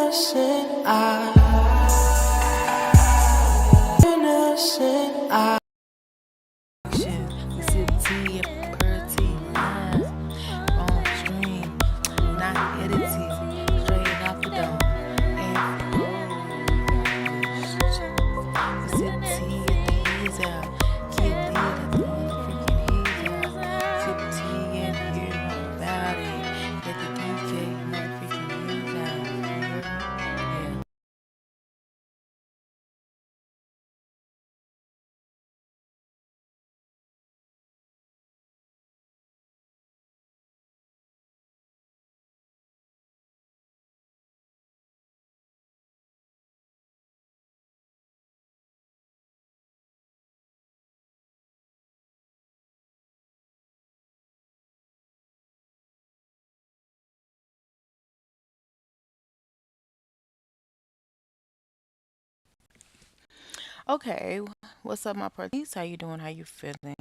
innocent eye. Shit, we sip tea and per tea, on stream, not edited, straight off the dome. And we sip tea at the heads out, get lit at the motherfucking heads out. Sip tea and hear all about it at the DK motherfucking heads out. Yeah. Okay, what's up, my parties? How you doing? How you feeling?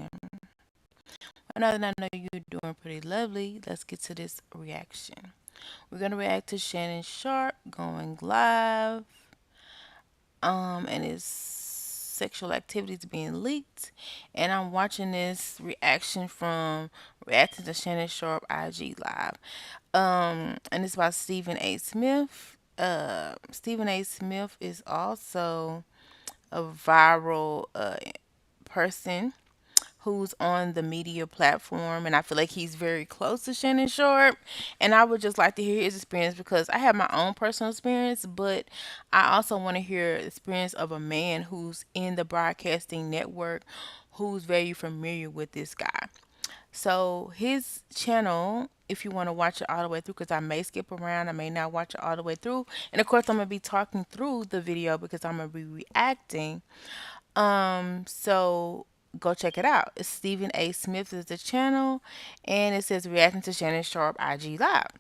Another than I know you're doing pretty lovely. Let's get to this reaction. We're gonna react to Shannon Sharp going live, and his sexual activities being leaked. And I'm watching this reaction from reacting to Shannon Sharp IG live. And it's by Stephen A. Smith. Stephen A. Smith is also a viral person who's on the media platform, and I feel like he's very close to Shannon Sharp. And I would just like to hear his experience because I have my own personal experience, but I also want to hear the experience of a man who's in the broadcasting network, who's very familiar with this guy. So his channel, if you want to watch it all the way through, because I may skip around, I may not watch it all the way through, and of course I'm gonna be talking through the video because I'm gonna be reacting. So go check it out. It's Stephen A. Smith is the channel, and it says reacting to Shannon Sharp IG Live.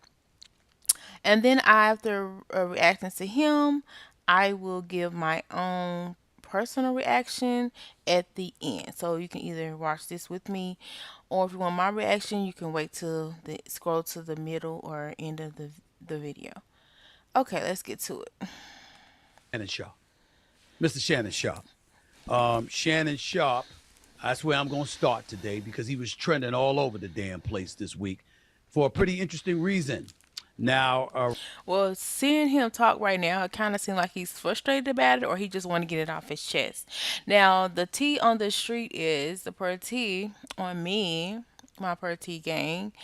And then after reacting to him, I will give my own personal reaction at the end. So you can either watch this with me, or if you want my reaction, you can wait till the scroll to the middle or end of the video. Okay, let's get to it. Shannon Sharp. Mr. Shannon Sharp. Shannon Sharp, that's where I'm going to start today because he was trending all over the damn place this week for a pretty interesting reason. Now, Well, seeing him talk right now, it kind of seems like he's frustrated about it or he just want to get it off his chest. Now, the tea on the street is the per tea on me, my per tea gang,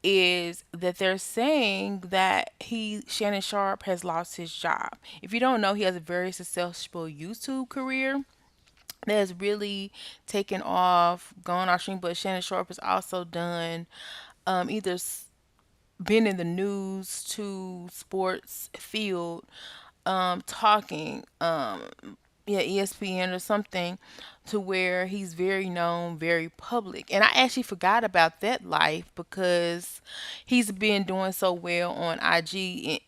is that they're saying that Shannon Sharp has lost his job. If you don't know, he has a very successful YouTube career that has really taken off, gone off stream. But Shannon Sharp has also done either been in the news to sports field, talking, yeah, ESPN or something, to where he's very known, very public. And I actually forgot about that life because he's been doing so well on IG,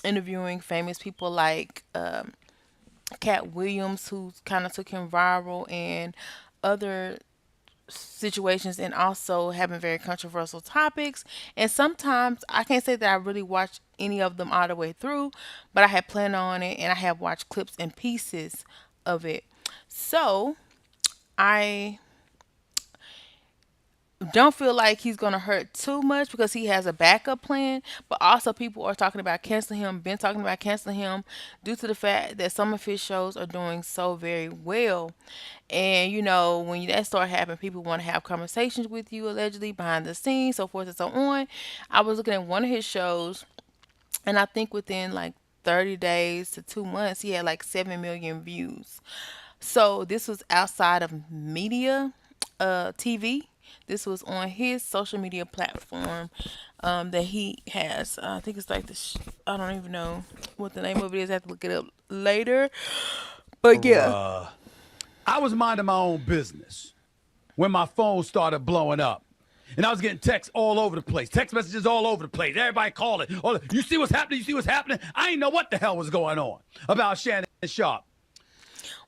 interviewing famous people like Cat Williams, who kind of took him viral, and other situations, and also having very controversial topics. And sometimes I can't say that I really watch any of them all the way through, but I had planned on it and I have watched clips and pieces of it. So I don't feel like he's gonna hurt too much because he has a backup plan. But also, people are talking about canceling him. Been talking about canceling him due to the fact that some of his shows are doing so very well. And you know, when that start happening, people want to have conversations with you allegedly behind the scenes, so forth and so on. I was looking at one of his shows, and I think within like 30 days to 2 months, he had like 7 million views. So this was outside of media, TV. This was on his social media platform that he has. I think it's like this. I don't even know what the name of it is. I have to look it up later. But yeah. I was minding my own business when my phone started blowing up. And I was getting texts all over the place, text messages all over the place. Everybody calling. Oh, you see what's happening? You see what's happening? I didn't know what the hell was going on about Shannon Sharp.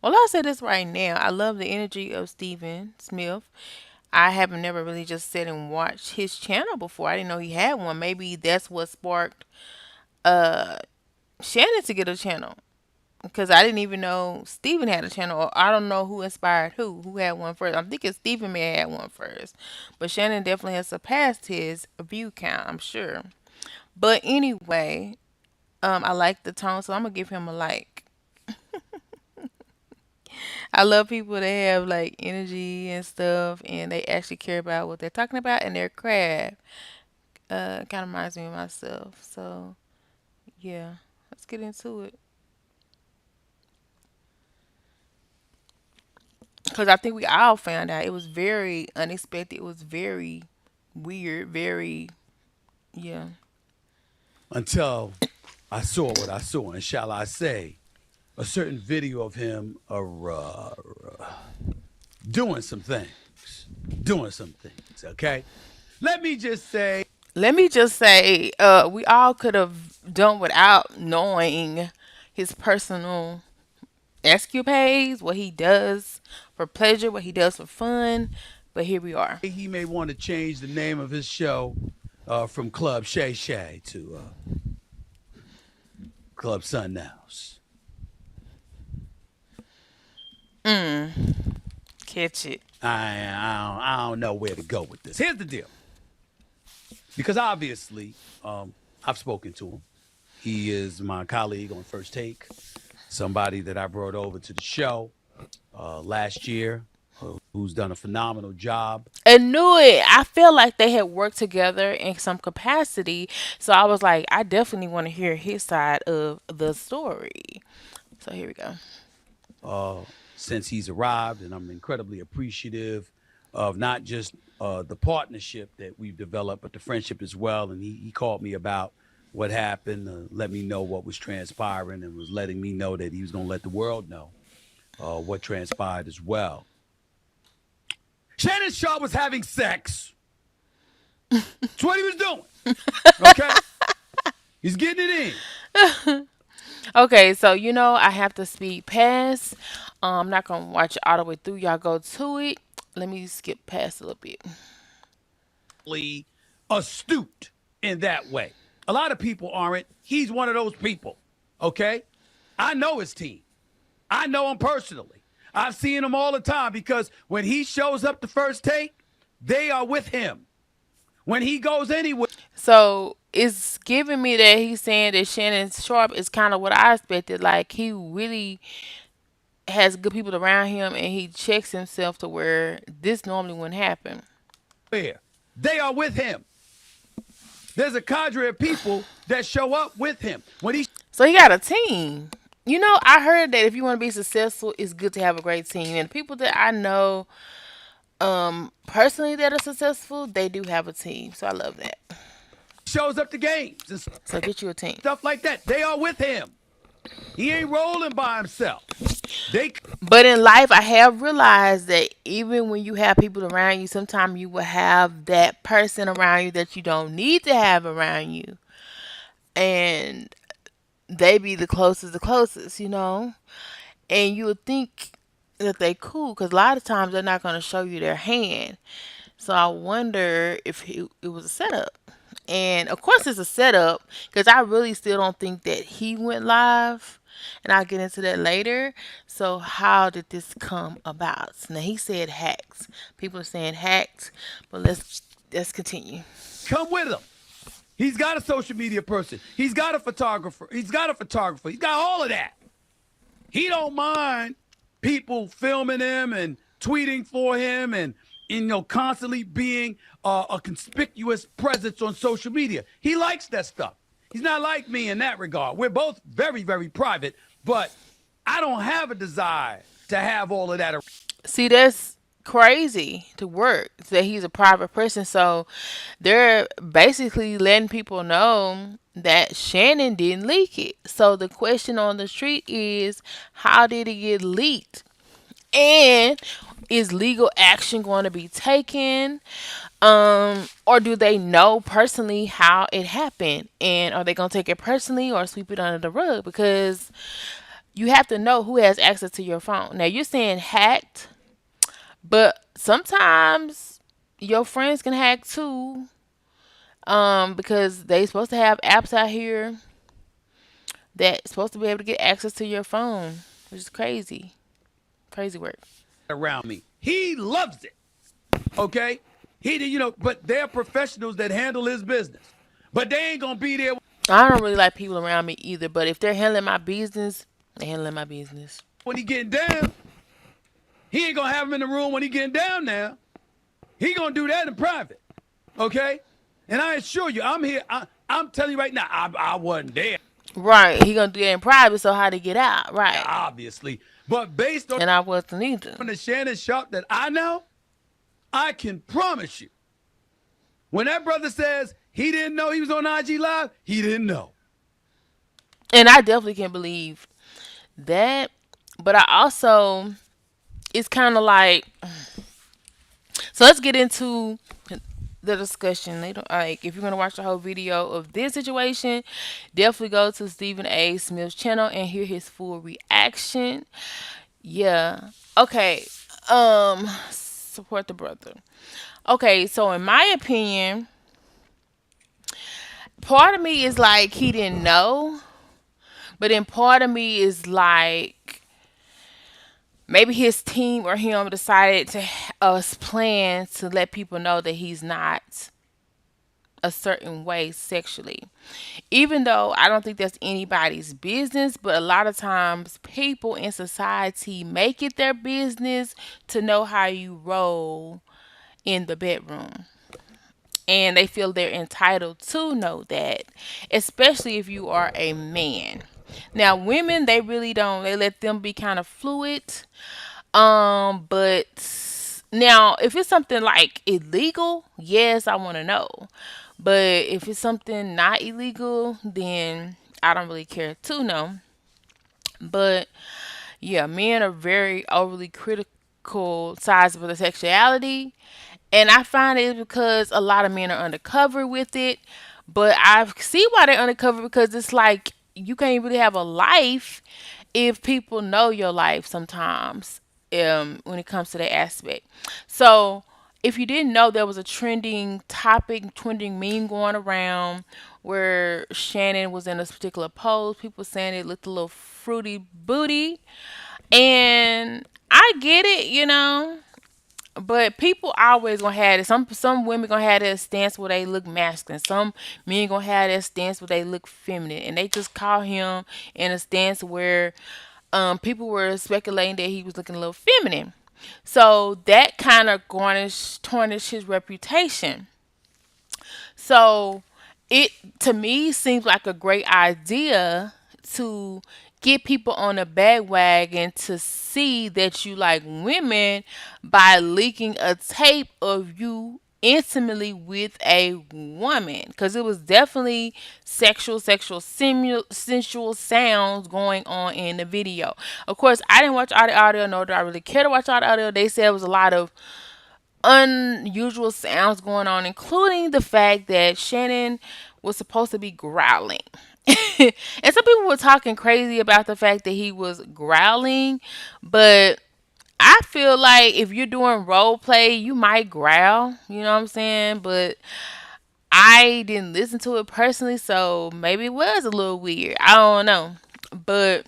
Well, I'll say this right now. I love the energy of Stephen Smith. I haven't never really just sat and watched his channel before. I didn't know he had one. Maybe that's what sparked Shannon to get a channel because I didn't even know Steven had a channel. Or I don't know who inspired who had one first. I'm thinking Steven may have had one first, but Shannon definitely has surpassed his view count. I'm sure. But anyway, I like the tone, so I'm gonna give him a like. I love people that have like energy and stuff, and they actually care about what they're talking about and their craft. Kind of reminds me of myself. So yeah, let's get into it. Because I think we all found out it was very unexpected. It was very weird. Very yeah. until I saw what I saw, and shall I say, a certain video of him doing some things, doing some things. Okay, let me just say, Let me just say, we all could have done without knowing his personal escapades, what he does for pleasure, what he does for fun. But here we are. he may want to change the name of his show from Club Shay Shay to Club Sunhouse. Catch it. I don't know where to go with this. Here's the deal. Because obviously, I've spoken to him. He is my colleague on First Take, somebody that I brought over to the show last year, who's done a phenomenal job. I knew it. I feel like they had worked together in some capacity. So I was like, I definitely want to hear his side of the story. So here we go. uh, since he's arrived, and I'm incredibly appreciative of not just the partnership that we've developed, but the friendship as well. And he called me about what happened, let me know what was transpiring, and was letting me know that he was going to let the world know what transpired as well. Shannon Sharp was having sex. That's what he was doing. Okay? He's getting it in. Okay, so I have to speed past. I'm not gonna watch it all the way through. Y'all go to it. Let me skip past a little bit. Astute in that way. A lot of people aren't. He's one of those people. Okay? I know his team. I know him personally. I've seen him all the time because when he shows up the First Take, they are with him. When he goes anywhere, So it's giving me that he's saying that Shannon Sharp is kind of what I expected. Like he really has good people around him, and he checks himself to where this normally wouldn't happen. they are with him. There's a cadre of people that show up with him. When he So he got a team. I heard that if you want to be successful, it's good to have a great team. And the people that I know, personally that are successful, they do have a team. So I love that. shows up to games and So get you a team. stuff like that, they are with him. He ain't rolling by himself. They But in life, I have realized that even when you have people around you, sometimes you will have that person around you that you don't need to have around you. And they be the closest. And you would think that they cool because a lot of times they're not going to show you their hand. So I wonder if it was a setup. And of course, it's a setup because I really still don't think that he went live. And I'll get into that later. So, how did this come about? Now, he said hacks. People are saying hacks, but let's continue. come with him. He's got a social media person. He's got a photographer. He's got a photographer. He's got all of that. He don't mind people filming him and tweeting for him and constantly being a conspicuous presence on social media. He likes that stuff. He's not like me in that regard. We're both very, very private, but I don't have a desire to have all of that. See, that's crazy to work that he's a private person. So, they're basically letting people know that Shannon didn't leak it. So, the question on the street is how did it get leaked? And is legal action going to be taken? Or do they know personally how it happened? And are they going to take it personally or sweep it under the rug? Because you have to know who has access to your phone. Now, you're saying hacked, but sometimes your friends can hack too. Because they supposed to have apps out here that's supposed to be able to get access to your phone, which is crazy. Crazy work. around me. He loves it. Okay? But they're professionals that handle his business. But they ain't gonna be there I don't really like people around me either, but if they're handling my business, they're handling my business. when he getting down. He ain't gonna have him in the room when he getting down now. He gonna do that in private. Okay? And I assure you, I'm here. I'm telling you right now, I wasn't there, Right. He gonna do that in private, so how to get out. Right. obviously. But based on And I wasn't either. the Shannon Sharp that I know, I can promise you, when that brother says he didn't know he was on IG Live, he didn't know. And I definitely can believe that. But I also, it's kind of like, so let's get into the discussion. They don't like if you're gonna watch the whole video of this situation, definitely go to Stephen A. Smith's channel and hear his full reaction. Yeah. Okay. Support the brother. Okay, so in my opinion, part of me is like he didn't know, but then part of me is like maybe his team or him decided to us plan to let people know that he's not a certain way sexually. Even though I don't think that's anybody's business, but a lot of times people in society make it their business to know how you roll in the bedroom. And they feel they're entitled to know that, especially if you are a man. Now, women, they really don't, they let them be kind of fluid. But now if it's something like illegal, yes, I want to know. But if it's something not illegal, then I don't really care to know. But yeah, men are very overly critical sides of the sexuality. And I find it because a lot of men are undercover with it. But I see why they're undercover because it's like you can't really have a life if people know your life sometimes when it comes to that aspect. So if you didn't know, there was a trending topic, trending meme going around where Shannon was in this particular pose. People saying it looked a little fruity booty. And I get it, but people always gonna have it. Some women gonna have that stance where they look masculine. Some men gonna have that stance where they look feminine, and they just call him in a stance where people were speculating that he was looking a little feminine. So that kind of tarnished his reputation. So it to me seems like a great idea to get people on a bandwagon to see that you like women by leaking a tape of you intimately with a woman, because it was definitely sensual sounds going on in the video. Of course, I didn't watch all the audio, nor do I really care to watch all the audio. They said it was a lot of unusual sounds going on, including the fact that Shannon was supposed to be growling. And some people were talking crazy about the fact that he was growling, but I feel like if you're doing role play, you might growl, you know what I'm saying? But I didn't listen to it personally, so maybe it was a little weird. I don't know. But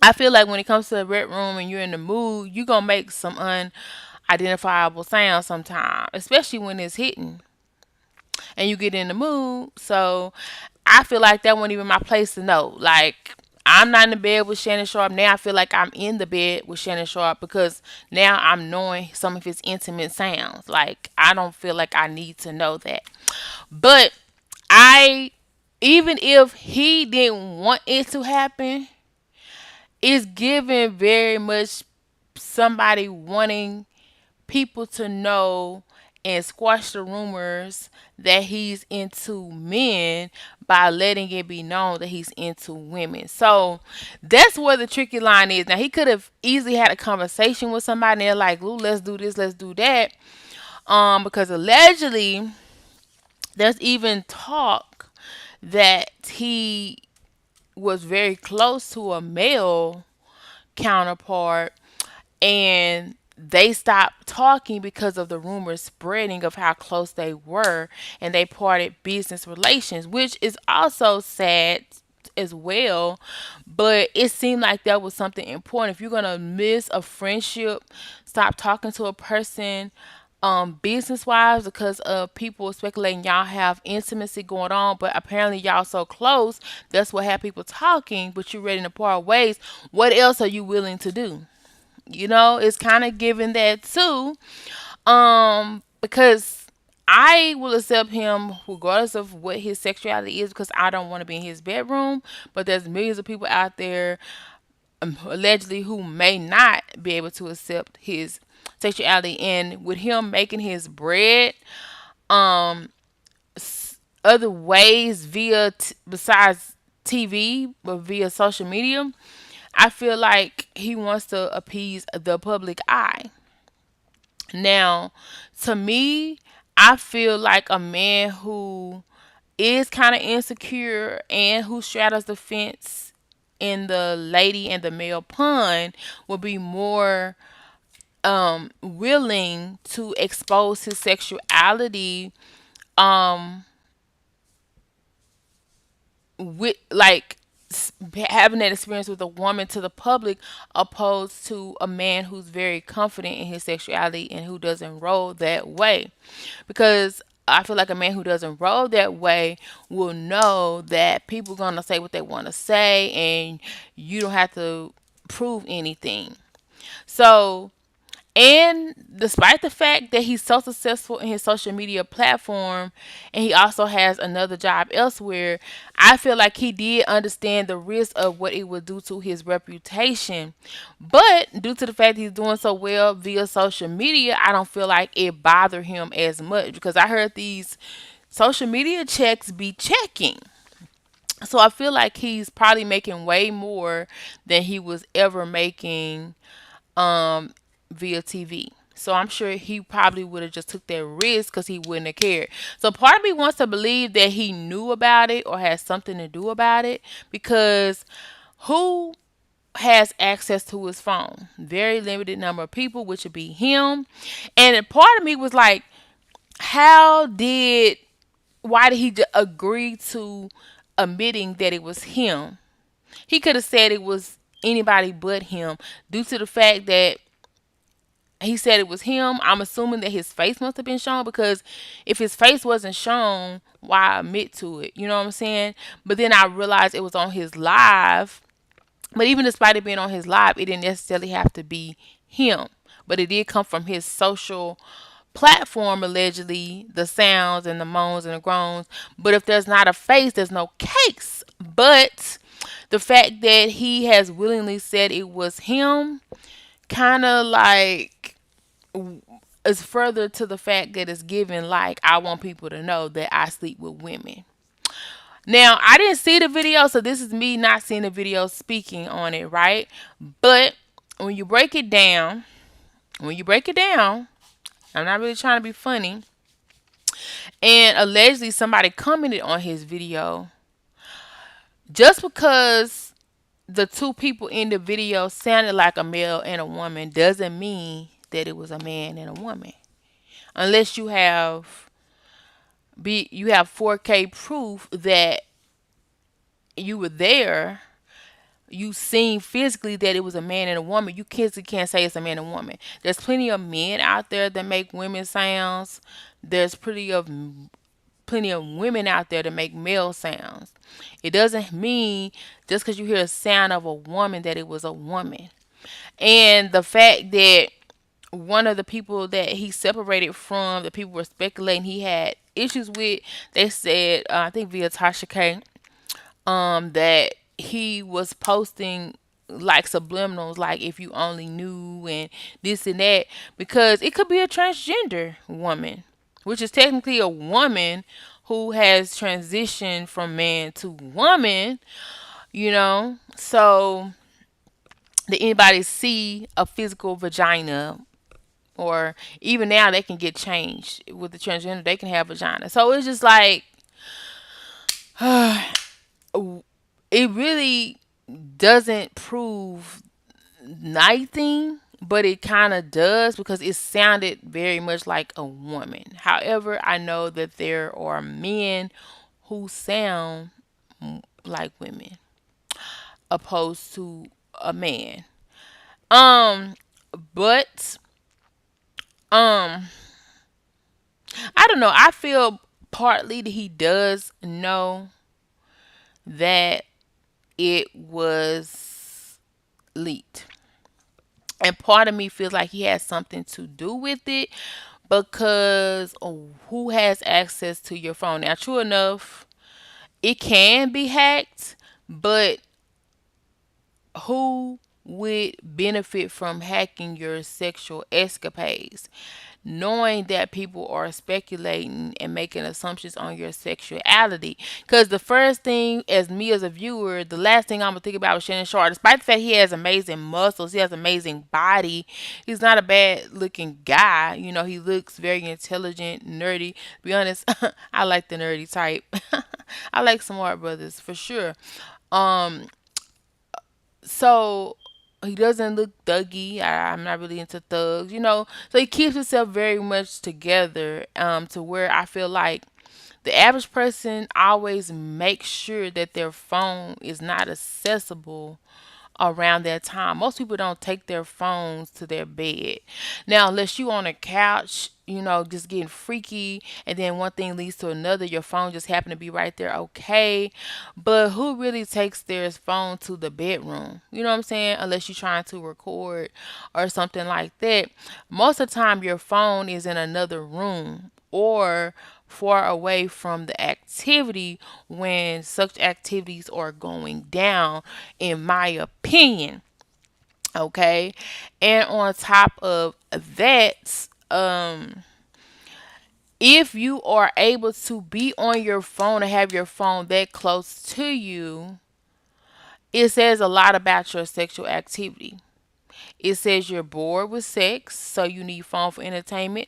I feel like when it comes to the red room and you're in the mood, you're going to make some unidentifiable sounds sometimes, especially when it's hitting and you get in the mood. So I feel like that wasn't even my place to know. Like, I'm not in the bed with Shannon Sharp. Now I feel like I'm in the bed with Shannon Sharp because now I'm knowing some of his intimate sounds. Like, I don't feel like I need to know that. But I, even if he didn't want it to happen, it's given very much somebody wanting people to know and squash the rumors that he's into men by letting it be known that he's into women. So that's where the tricky line is. Now he could have easily had a conversation with somebody and they're like, "Lou, let's do this, let's do that." Because allegedly there's even talk that he was very close to a male counterpart and they stopped talking because of the rumors spreading of how close they were and they parted business relations, which is also sad as well. But it seemed like that was something important. If you're gonna miss a friendship, stop talking to a person, business wise, because of people speculating y'all have intimacy going on, but apparently y'all so close, that's what had people talking, but you're ready to part ways. What else are you willing to do? It's kind of giving that too. Because I will accept him regardless of what his sexuality is, because I don't want to be in his bedroom. But there's millions of people out there, allegedly, who may not be able to accept his sexuality. And with him making his bread, um, other ways besides TV, but via social media, I feel like he wants to appease the public eye. Now, to me, I feel like a man who is kind of insecure and who straddles the fence in the lady and the male pun will be more willing to expose his sexuality, um with like having that experience with a woman to the public, opposed to a man who's very confident in his sexuality and who doesn't roll that way. Because I feel like a man who doesn't roll that way will know that people gonna say what they want to say, and you don't have to prove anything. So, and despite the fact that he's so successful in his social media platform, and he also has another job elsewhere, I feel like he did understand the risk of what it would do to his reputation. But due to the fact he's doing so well via social media, I don't feel like it bothered him as much, because I heard these social media checks be checking. So I feel like he's probably making way more than he was ever making, um, via TV. So I'm sure he probably would have just took that risk because he wouldn't have cared. So part of me wants to believe that he knew about it or had something to do about it, because who has access to his phone? Very limited number of people, which would be him. And a part of me was like, how did, why did he agree to admitting that it was him? He could have said it was anybody but him, due to the fact that he said it was him. I'm assuming that his face must have been shown, because if his face wasn't shown, why admit to it? You know what I'm saying? But then I realized it was on his live. But even despite it being on his live, it didn't necessarily have to be him. But it did come from his social platform, allegedly, the sounds and the moans and the groans. But if there's not a face, there's no case. But the fact that he has willingly said it was him, kind of like, is further to the fact that it's given like, I want people to know that I sleep with women. Now, I didn't see the video, so this is me not seeing the video speaking on it, right? But when you break it down, when you break it down, I'm not really trying to be funny. And allegedly somebody commented on his video, just because the two people in the video sounded like a male and a woman doesn't mean that it was a man and a woman. Unless you have 4K proof that you were there, you seen physically that it was a man and a woman, you can't say it's a man and woman. There's plenty of men out there that make women sounds. There's plenty of women out there that make male sounds. It doesn't mean just because you hear a sound of a woman that it was a woman. And the fact that one of the people that he separated from, the people were speculating he had issues with, they said, I think via Tasha K, that he was posting like subliminals, like if you only knew and this and that, because it could be a transgender woman, which is technically a woman who has transitioned from man to woman. So did anybody see a physical vagina? Or even now they can get changed with the transgender, they can have vagina. So it's just like, it really doesn't prove nothing, but it kind of does, because it sounded very much like a woman. However, I know that there are men who sound like women opposed to a man. Um, but um, I don't know. I feel partly that he does know that it was leaked. And part of me feels like he has something to do with it because of who has access to your phone. Now, true enough, it can be hacked, but who would benefit from hacking your sexual escapades? Knowing that people are speculating and making assumptions on your sexuality. Because the first thing, as me as a viewer, the last thing I'm gonna think about is Shannon Sharp. Despite the fact he has amazing muscles, he has amazing body, he's not a bad looking guy. You know, he looks very intelligent, nerdy. To be honest, I like the nerdy type. I like smart brothers for sure. Um, so he doesn't look thuggy. I'm not really into thugs, you know. So he keeps himself very much together, to where I feel like the average person always makes sure that their phone is not accessible around that time. Most people don't take their phones to their bed. Now, unless you on a couch, you know, just getting freaky, and then one thing leads to another, your phone just happen to be right there, okay. But who really takes their phone to the bedroom? You know what I'm saying? Unless you're trying to record or something like that. Most of the time, your phone is in another room or far away from the activity when such activities are going down, in my opinion. Okay. And on top of that, if you are able to be on your phone and have your phone that close to you, it says a lot about your sexual activity. It says you're bored with sex, so you need phone for entertainment.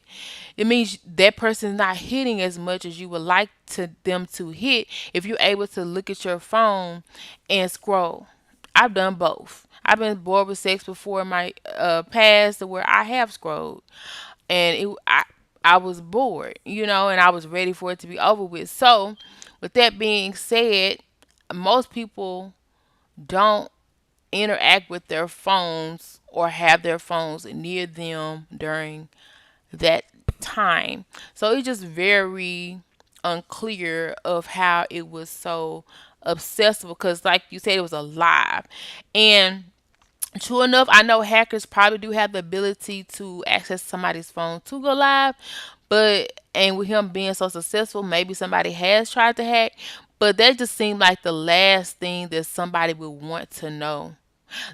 It means that person's not hitting as much as you would like to them to hit if you're able to look at your phone and scroll. I've done both. I've been bored with sex before in my past where I have scrolled, and I was bored, you know, and I was ready for it to be over with. So, with that being said, most people don't interact with their phones or have their phones near them during that time. So it's just very unclear of how it was so accessible because like you said, it was alive. And true enough, I know hackers probably do have the ability to access somebody's phone to go live, but and with him being so successful, maybe somebody has tried to hack, but that just seemed like the last thing that somebody would want to know.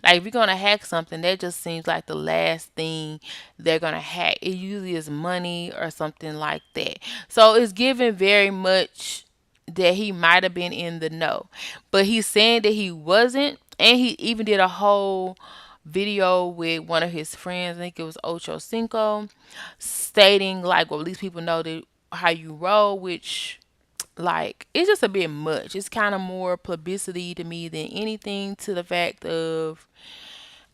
Like if you're gonna hack something, that just seems like the last thing they're gonna hack. It usually is money or something like that. So it's given very much that he might have been in the know. But he's saying that he wasn't, and he even did a whole video with one of his friends, I think it was Ocho Cinco, stating like, well, at least people know that how you roll, which like it's just a bit much. It's kind of more publicity to me than anything, to the fact of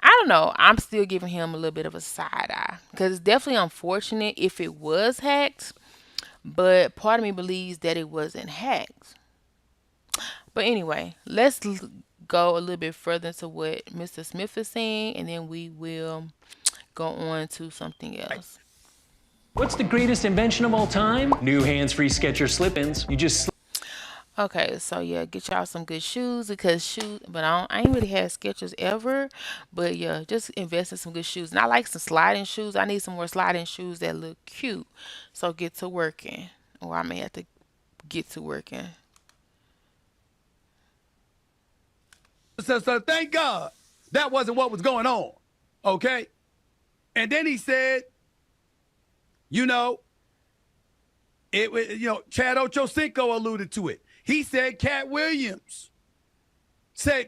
I don't know. I'm still giving him a little bit of a side eye because it's definitely unfortunate if it was hacked, but part of me believes that it wasn't hacked. But anyway, go a little bit further into what Mr. Smith is saying, and then we will go on to something else. What's the greatest invention of all time? New hands-free Skechers slip-ins. You just Okay, so yeah, get y'all some good shoes because shoes. But I ain't really had Skechers ever. But yeah, just invest in some good shoes. And I like some sliding shoes. I need some more sliding shoes that look cute. So get to working, or I may have to get to working. So thank God that wasn't what was going on. Okay. And then he said, you know, Chad Ochocinco alluded to it. He said Cat Williams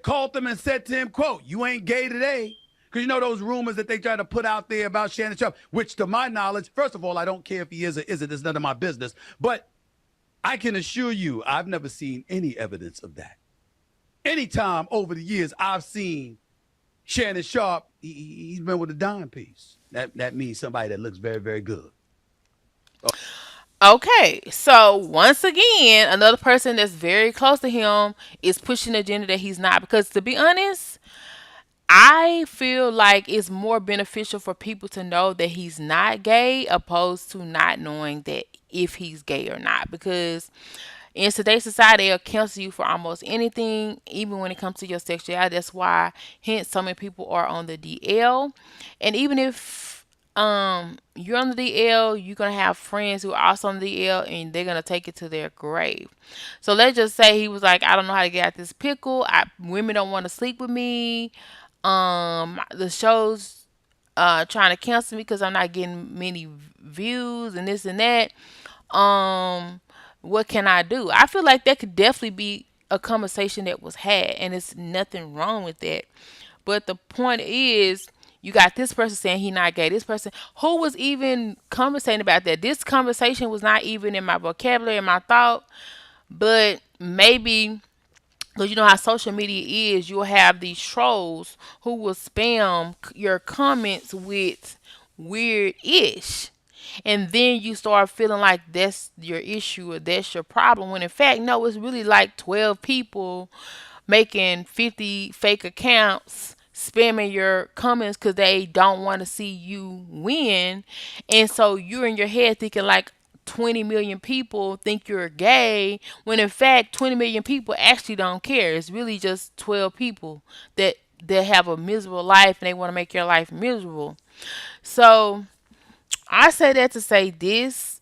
called them and said to him, quote, "You ain't gay today." Because you know those rumors that they try to put out there about Shannon Sharp, which to my knowledge, first of all, I don't care if he is or isn't. It's none of my business. But I can assure you, I've never seen any evidence of that. Anytime over the years I've seen Shannon Sharp, he's been with a dime piece. That means somebody that looks very, very good. Okay, so once again, another person that's very close to him is pushing the agenda that he's not. Because to be honest, I feel like it's more beneficial for people to know that he's not gay opposed to not knowing that if he's gay or not. Because in today's society, they'll cancel you for almost anything, even when it comes to your sexuality. That's why, hence, so many people are on the DL. And even if you're on the DL, you're gonna have friends who are also on the DL, and they're gonna take it to their grave. So let's just say he was like, I don't know how to get out this pickle. Women don't want to sleep with me. The show's trying to cancel me because I'm not getting many views and this and that. um what can I do? I feel like that could definitely be a conversation that was had, and it's nothing wrong with that. But the point is, you got this person saying he not gay. This person who was even conversating about that. This conversation was not even in my vocabulary, in my thought. But maybe because you know how social media is, you'll have these trolls who will spam your comments with weird ish. And then you start feeling like that's your issue or that's your problem. When in fact, no, it's really like 12 people making 50 fake accounts spamming your comments because they don't want to see you win. And so you're in your head thinking like 20 million people think you're gay, when in fact 20 million people actually don't care. It's really just 12 people that have a miserable life and they want to make your life miserable. So I say that to say this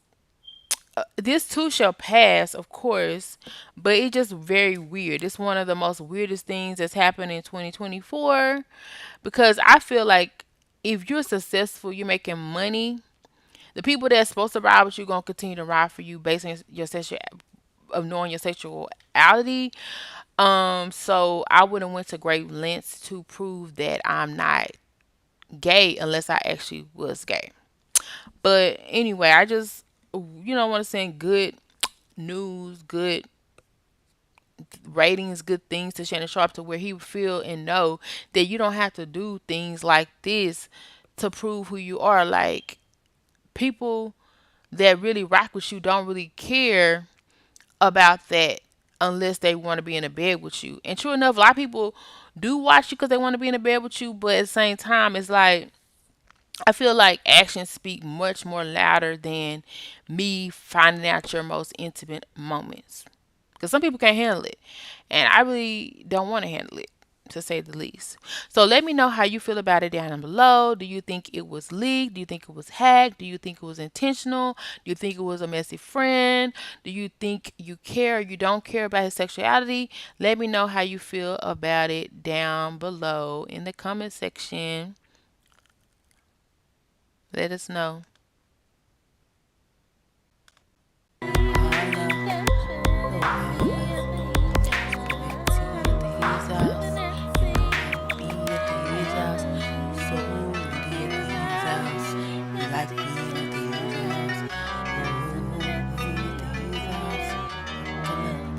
too shall pass, of course, but it's just very weird. It's one of the most weirdest things that's happened in 2024, because I feel like if you're successful, you're making money, the people that's supposed to ride with you gonna continue to ride for you based on your sexual of knowing your sexuality. So I wouldn't went to great lengths to prove that I'm not gay unless I actually was gay. But anyway, I just want to send good news, good ratings, good things to Shannon Sharp to where he would feel and know that you don't have to do things like this to prove who you are. Like, people that really rock with you don't really care about that unless they want to be in a bed with you. And true enough, a lot of people do watch you because they want to be in a bed with you, but at the same time, it's like I feel like actions speak much more louder than me finding out your most intimate moments. Because some people can't handle it. And I really don't want to handle it, to say the least. So let me know how you feel about it down below. Do you think it was leaked? Do you think it was hacked? Do you think it was intentional? Do you think it was a messy friend? Do you think you care or you don't care about his sexuality? Let me know how you feel about it down below in the comment section. Let us know.